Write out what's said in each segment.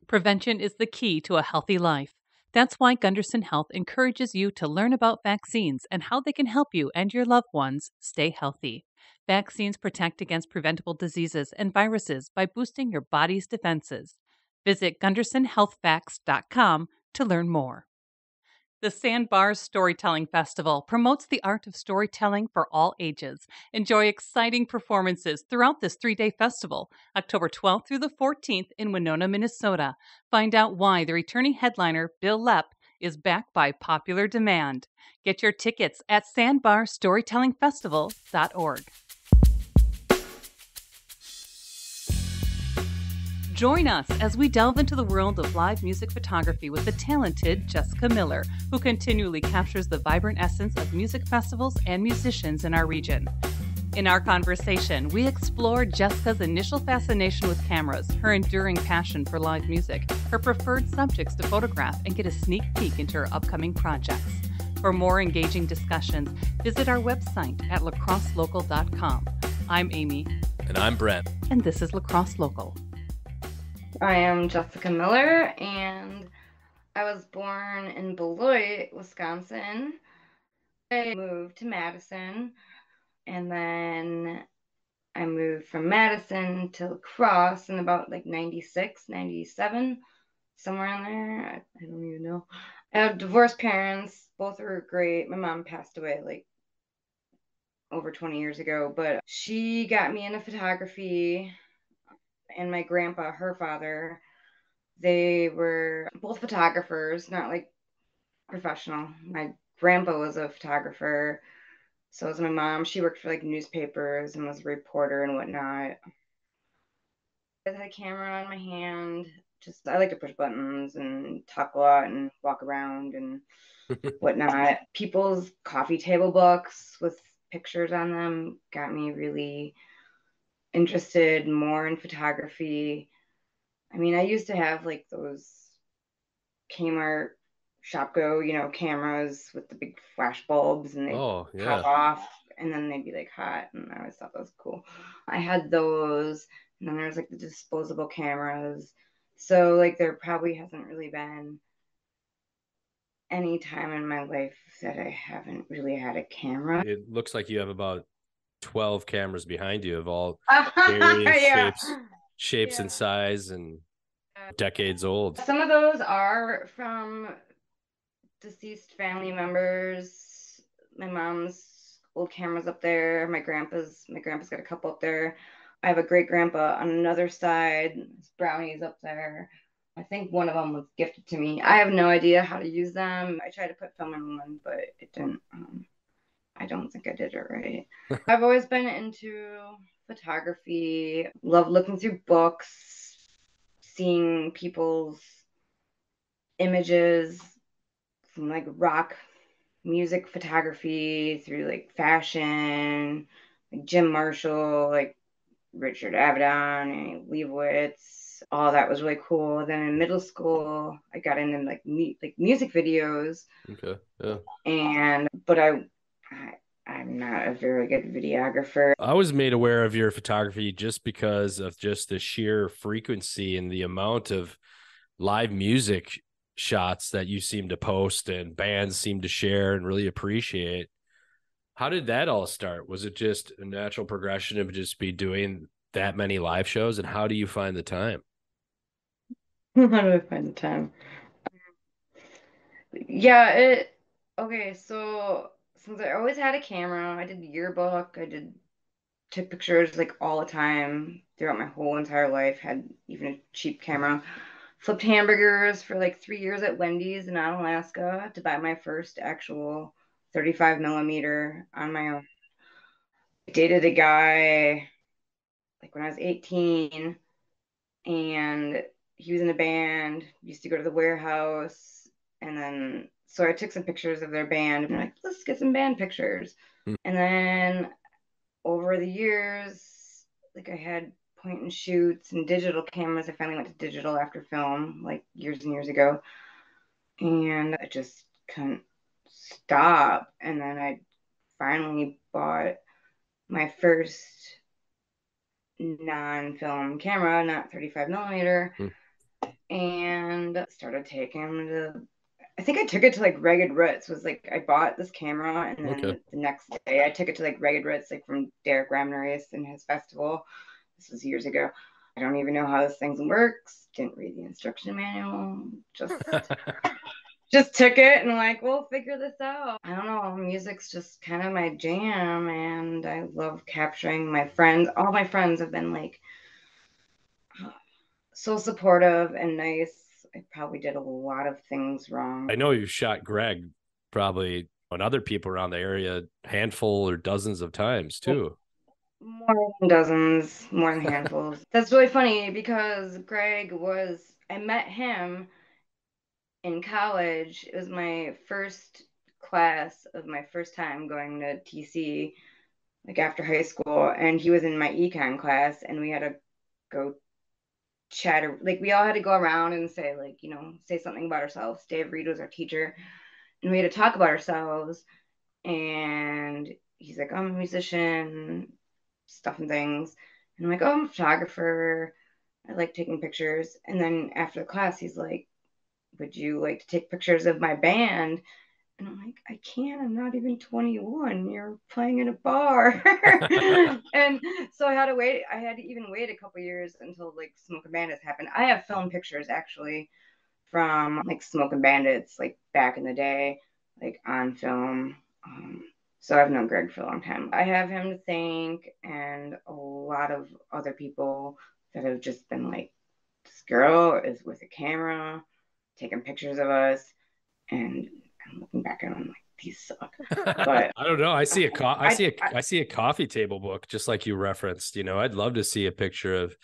Prevention is the key to a healthy life. That's why Gunderson Health encourages you to learn about vaccines and how they can help you and your loved ones stay healthy. Vaccines protect against preventable diseases and viruses by boosting your body's defenses. Visit GundersonHealthFacts.com to learn more. The Sandbars Storytelling Festival promotes the art of storytelling for all ages. Enjoy exciting performances throughout this 3-day festival, October 12th through the 14th in Winona, Minnesota. Find out why the returning headliner, Bill Lepp, is back by popular demand. Get your tickets at sandbarstorytellingfestival.org. Join us as we delve into the world of live music photography with the talented Jessica Miller, who continually captures the vibrant essence of music festivals and musicians in our region. In our conversation, we explore Jessica's initial fascination with cameras, her enduring passion for live music, her preferred subjects to photograph, and get a sneak peek into her upcoming projects. For more engaging discussions, visit our website at lacrosselocal.com. I'm Amy. And I'm Brent. And this is Lacrosse Local. I am Jessica Miller, and I was born in Beloit, Wisconsin. I moved to Madison, and then I moved from Madison to La Crosse in about 96, 97, somewhere in there. I don't even know. I have divorced parents. Both are great. My mom passed away over 20 years ago, but she got me into photography. And my grandpa, her father, they were both photographers, not professional. My grandpa was a photographer. So was my mom. She worked for newspapers and was a reporter and whatnot. I had a camera in my hand. I like to push buttons and talk a lot and walk around and whatnot. People's coffee table books with pictures on them got me really interested more in photography. I mean, I used to have those Kmart Shopko, cameras with the big flash bulbs, and they pop off, and then they'd be hot, and I always thought that was cool. I had those, and then there's the disposable cameras. So there probably hasn't really been any time in my life that I haven't really had a camera. It looks like you have about 12 cameras behind you of all various shapes and size, and decades old. Some of those are from deceased family members. My mom's old cameras up there. My grandpa's got a couple up there. I have a great grandpa on another side. His brownies up there. I think one of them was gifted to me. I have no idea how to use them. I tried to put film in one, but it didn't. I don't think I did it right. I've always been into photography. Love looking through books, seeing people's images from rock music photography through fashion, Jim Marshall, Richard Avedon and Leibowitz. All that was really cool. Then in middle school, I got into music videos. Okay. Yeah. But I'm not a very good videographer. I was made aware of your photography just because of just the sheer frequency and the amount of live music shots that you seem to post and bands seem to share and really appreciate. How did that all start? Was it just a natural progression of just be doing that many live shows? And how do you find the time? How do I find the time? Yeah, okay, so since I always had a camera, I did yearbook, took pictures all the time throughout my whole entire life, had even a cheap camera. Flipped hamburgers for 3 years at Wendy's in Alaska to buy my first actual 35 millimeter on my own. I dated a guy when I was 18, and he was in a band, used to go to the warehouse, and then so I took some pictures of their band and let's get some band pictures. And then over the years, I had point and shoots and digital cameras. I finally went to digital after film, years and years ago. And I just couldn't stop. And then I finally bought my first non-film camera, not 35 millimeter. and started taking him to, I think I took it to like Ragged Roots. Was like I bought this camera and Okay. then the next day I took it to like Ragged Roots, like from Derek Ramner's and his festival. This was years ago. I don't even know how this thing works. Didn't read the instruction manual. Just took it and like, we'll figure this out. I don't know. Music's just kind of my jam, and I love capturing my friends. All my friends have been like so supportive and nice. I probably did a lot of things I wrong. know you shot Greg probably and other people around the area handful or dozens of times too. More than dozens, more than handfuls. That's really funny because Greg was, I met him in college. It was my first class of my first time going to TC, like after high school, and he was in my econ class, and we had to go chat, or like we all had to go around and say, like, say something about ourselves. Dave Reed was our teacher, and we had to talk about ourselves. And he's like, I'm a musician, stuff and things. And I'm like, oh, I'm a photographer. I like taking pictures. And then after the class, he's like, would you like to take pictures of my band? And I'm like, I can't. I'm not even 21. You're playing in a bar. And so I had to wait. I had to even wait a couple years until like Smoke and Bandits happened. I have film pictures actually from like Smoke and Bandits, like back in the day, like on film. So I've known Greg for a long time. I have him to thank, and a lot of other people that have just been like, this girl is with a camera taking pictures of us, and I'm looking back and I'm like, these suck. But I don't know. I see a I I see a coffee table book just like you referenced. You know, I'd love to see a picture of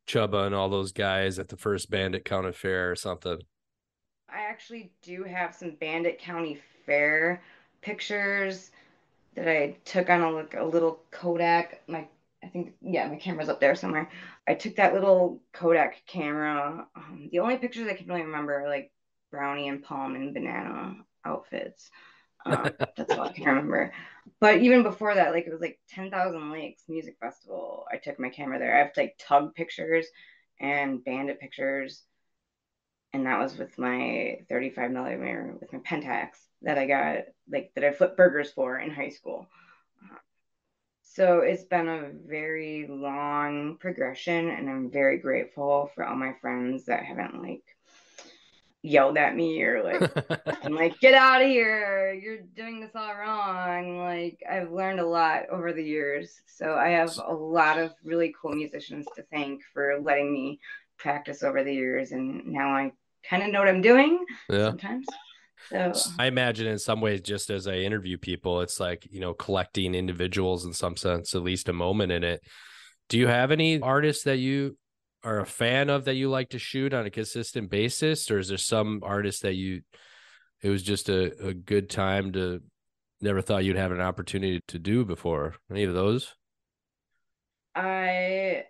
Chubba and all those guys at the first Bandit County Fair or something. I actually do have some Bandit County Fair pictures that I took on a little Kodak. I think, yeah, my camera's up there somewhere. I took that little Kodak camera. The only pictures I can really remember are like brownie and palm and banana outfits. That's all I can remember. But even before that, like it was like 10,000 Lakes Music Festival. I took my camera there. I have like tug pictures and bandit pictures, and that was with my 35 millimeter with my Pentax that I got, like that I flipped burgers for in high school. So it's been a very long progression, and I'm very grateful for all my friends that haven't like yelled at me or like I'm like, get out of here. You're doing this all wrong. Like, I've learned a lot over the years. So I have a lot of really cool musicians to thank for letting me practice over the years. And now I kind of know what I'm doing Yeah. sometimes. So I imagine in some ways, just as I interview people, it's like, you know, collecting individuals in some sense, at least a moment in it. Do you have any artists that you are a fan of that you like to shoot on a consistent basis? Or is there some artist that it was just a good time to never thought you'd have an opportunity to do before? Any of those? I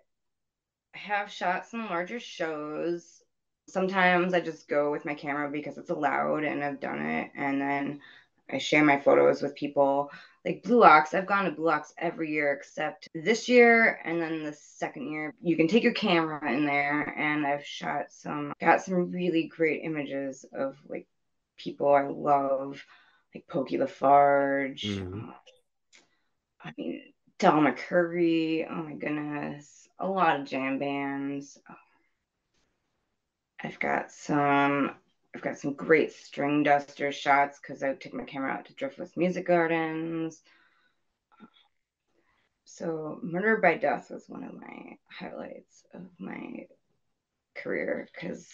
have shot some larger shows. Sometimes I just go with my camera because it's allowed and I've done it. And then I share my photos with people. Like Blue Ox, I've gone to Blue Ox every year except this year and then the second year. You can take your camera in there, and I've got some really great images of like people I love, like Pokey Lafarge. Mm-hmm. I mean, Del McCurry. Oh my goodness. A lot of jam bands. I've got some I've got some great string duster shots because I took my camera out to Driftwood Music Gardens. So Murder by Death was one of my highlights of my career because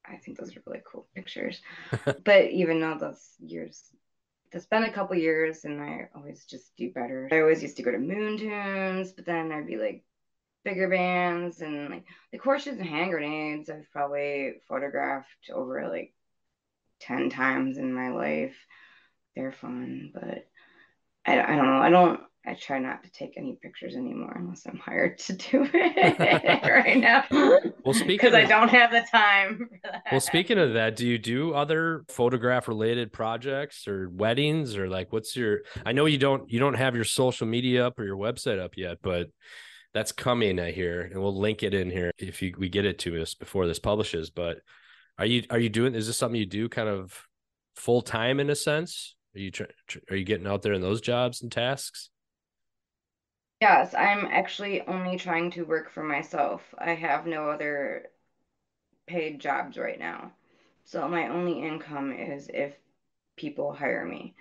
I think those are really cool pictures. But even though that's been a couple years and I always just do better. I always used to go to Moon Tunes, but then I'd be like bigger bands and like horseshoes and hand grenades. I've probably photographed over like 10 times in my life. They're fun, but I don't know. I try not to take any pictures anymore unless I'm hired to do it right now Well, because I don't have the time for that. speaking of that, do you do other photograph related projects or weddings or like what's your I know you don't have your social media up or your website up yet, but that's coming, I hear, and we'll link it in here if we get it to us before this publishes. But are you doing? Is this something you do kind of full time in a sense? Are you getting out there in those jobs and tasks? Yes, I'm actually only trying to work for myself. I have no other paid jobs right now. So my only income is if people hire me.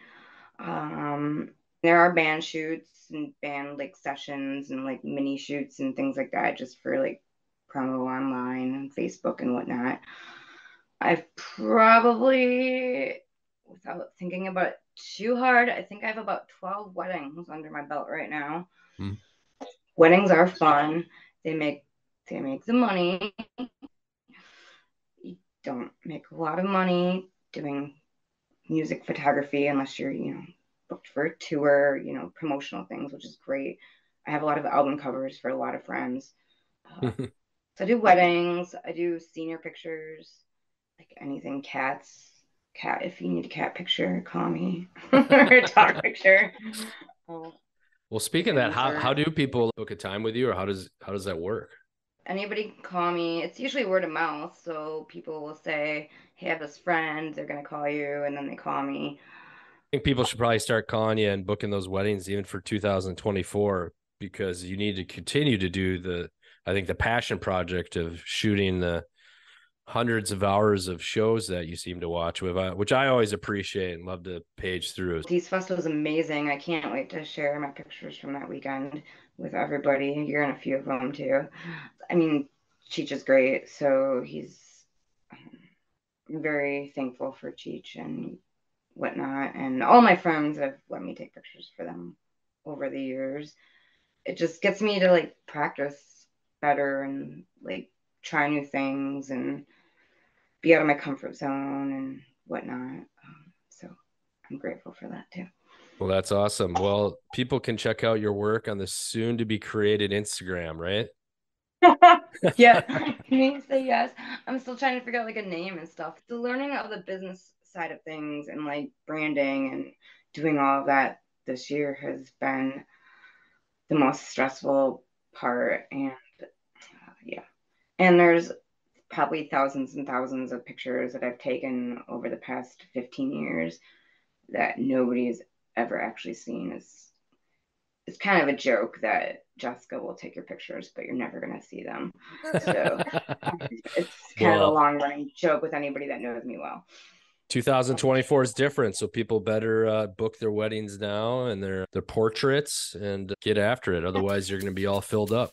Um, there are band shoots and band like sessions and like mini shoots and things like that just for like promo online and Facebook and whatnot. I've probably, without thinking about it too hard, I think I have about 12 weddings under my belt right now. Hmm. Weddings are fun. They make the money. You don't make a lot of money doing music photography unless you're, booked for a tour, promotional things, which is great. I have a lot of album covers for a lot of friends. So I do weddings, I do senior pictures, like anything cats. Cat, if you need a cat picture, call me. Or a dog picture. Oh, Well, I speaking of can that, how answer. do people book a time with you, or how does that work? Anybody can call me. It's usually word of mouth, so people will say, "Hey, I have this friend. They're gonna call you," and then they call me. I think people should probably start calling you and booking those weddings even for 2024 because you need to continue to do I think the passion project of shooting the hundreds of hours of shows that you seem to watch with, which I always appreciate and love to page through. Teas Fest was amazing. I can't wait to share my pictures from that weekend with everybody. You're in a few of them too. I mean, Cheech is great, so he's very thankful for Cheech and whatnot. And all my friends have let me take pictures for them over the years. It just gets me to like practice better and like try new things and be out of my comfort zone and whatnot. So I'm grateful for that too. Well, that's awesome. Well, people can check out your work on the soon to be created Instagram, right? Yeah, can you say yes? I'm still trying to figure out like a name and stuff. The learning of the business side of things and like branding and doing all of that this year has been the most stressful part. And yeah, and there's probably thousands and thousands of pictures that I've taken over the past 15 years that nobody's ever actually seen. It's kind of a joke that Jessica will take your pictures, but you're never going to see them. So it's kind of a Well, long running joke with anybody that knows me well. 2024 is different, so people better book their weddings now and their portraits and get after it. Otherwise, you're going to be all filled up.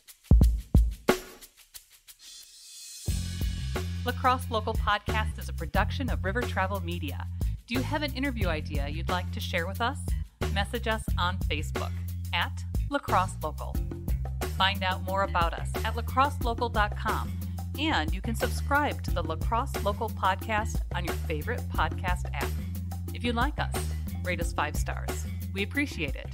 Lacrosse Local Podcast is a production of River Travel Media. Do you have an interview idea you'd like to share with us? Message us on Facebook at Lacrosse Local. Find out more about us at lacrosselocal.com, and you can subscribe to the Lacrosse Local Podcast on your favorite podcast app. If you like us, rate us 5 stars. We appreciate it.